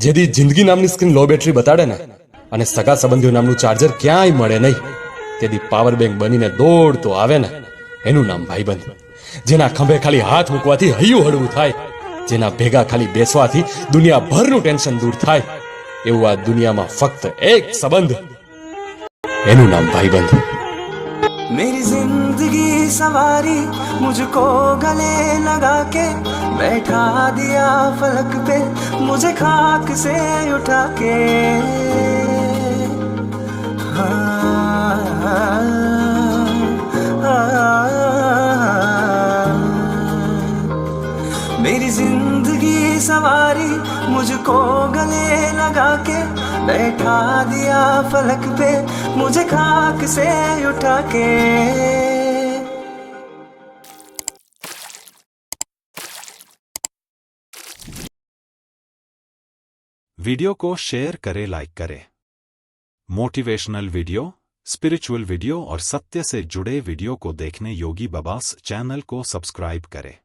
જેદી જિંદગી નામની સ્ક્રીન લો બેટરી બતાડે ને અને સગા સંબંધીઓ નામનું ચાર્જર ક્યાંય મળે નહીં, તેદી પાવર બેંક બનીને દોડતો આવે ને એનું નામ ભાઈબંધ. જેના ખંભે ખાલી હાથ મૂકવાથી હૈયું હળવું થાય, જેના ભેગા ખાલી બેસવાથી દુનિયાભરનું ટેન્શન દૂર થાય, એવું આ દુનિયામાં ફક્ત એક સંબંધ, એનું નામ ભાઈબંધ. मेरी जिंदगी सवारी मुझको गले लगा के बैठा दिया फलक पे मुझे खाक से उठा के. मेरी जिंदगी सवारी मुझको गले लगा के बैठा दिया फलक पे मुझे खाक से उठा के. वीडियो को शेयर करें, लाइक करें. मोटिवेशनल वीडियो, स्पिरिचुअल वीडियो और सत्य से जुड़े वीडियो को देखने योगी बाबास चैनल को सब्सक्राइब करें.